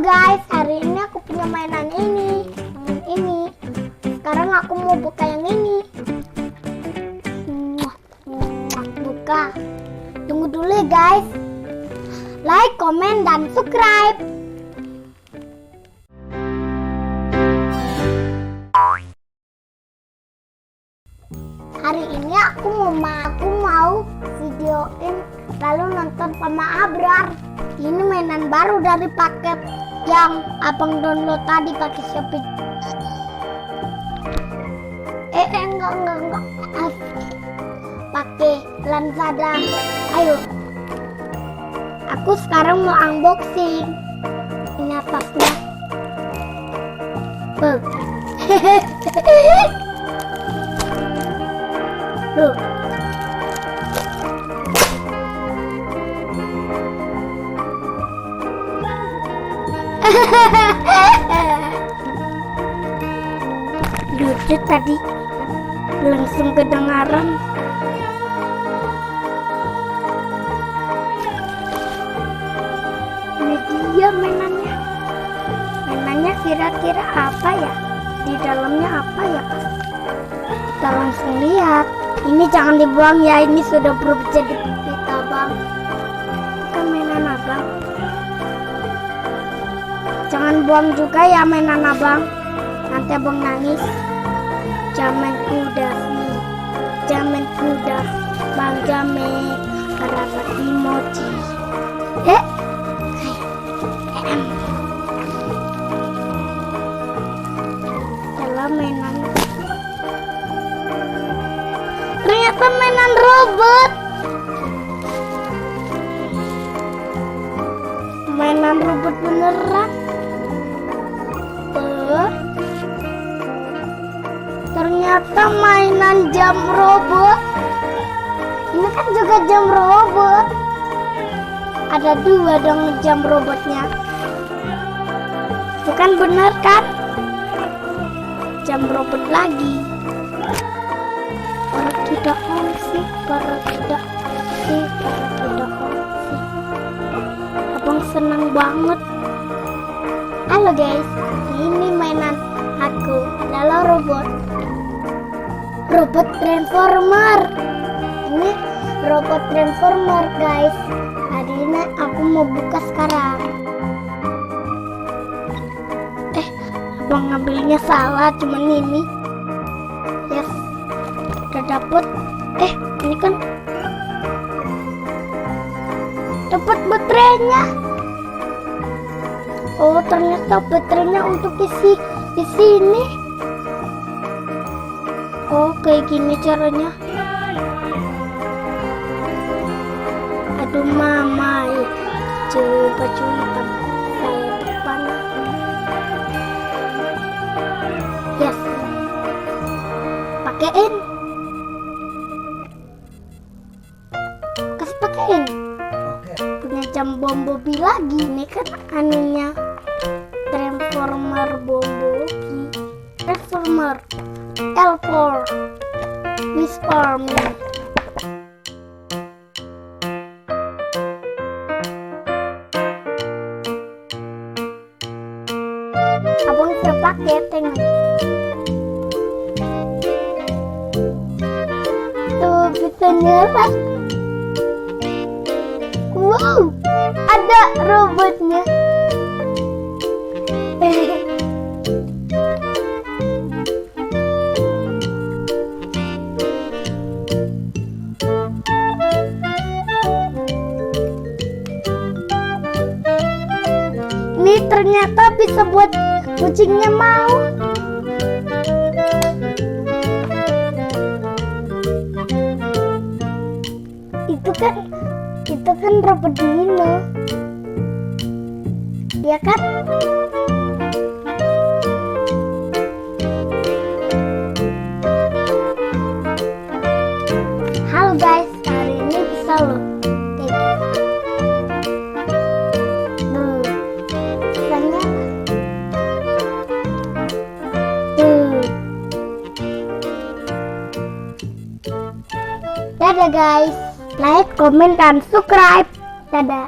guys, hari ini aku punya mainan ini. Sekarang aku mau buka yang ini. Buka. Tunggu dulu ya guys. Like, komen, dan subscribe. Hari ini aku mau videoin lalu nonton sama Abrar. Ini mainan baru dari paket yang abang download tadi pakai Shopee. Enggak. Pakai Lazada. Ayo. Aku sekarang mau unboxing. Ini atasnya. Loh. Lucu tadi, langsung kedengaran. Ini dia mainannya. Mainannya kira-kira apa ya? Di dalamnya apa ya? Kita langsung lihat. Ini jangan dibuang ya, ini sudah berubah jadi pita bang. Bukan mainan abang. Jangan buang juga ya mainan abang. Nanti abang nangis. Jamet kuda nih, jamet kuda, bang jamet, kerabat emoji. Dalam mainan. Ternyata mainan robot. Mainan robot beneran. Ternyata mainan jam robot. Ini kan juga jam robot. Ada dua dong jam robotnya. Itu kan bener kan? Jam robot lagi. Para tidak ongsi. Abang senang banget. Halo guys, ini mainan aku adalah robot transformer. Ini robot transformer guys. Hari ini aku mau buka sekarang. Abang ngambilnya salah, cuman ini. Yes, udah dapet. Ini kan dapat baterainya. Oh, ternyata baterainya untuk isi di sini. Oh, kayak gini caranya. Aduh mama, baju hitam saya terpanah. Yes, pakein. Kasih pakein. Punya jam Bumblebee lagi. Ini kan anunya transformer Bumblebee. Transformer L4 Whisper Me. Abang bisa pakai, tengok. Tuh bisa nyala. Wow, ada robotnya. Ini ternyata bisa buat kucingnya mau. Itu kan robot dino. Ya kan? Halo guys, hari ini bisa loh. Dadah guys, like, komen, dan subscribe. Dadah.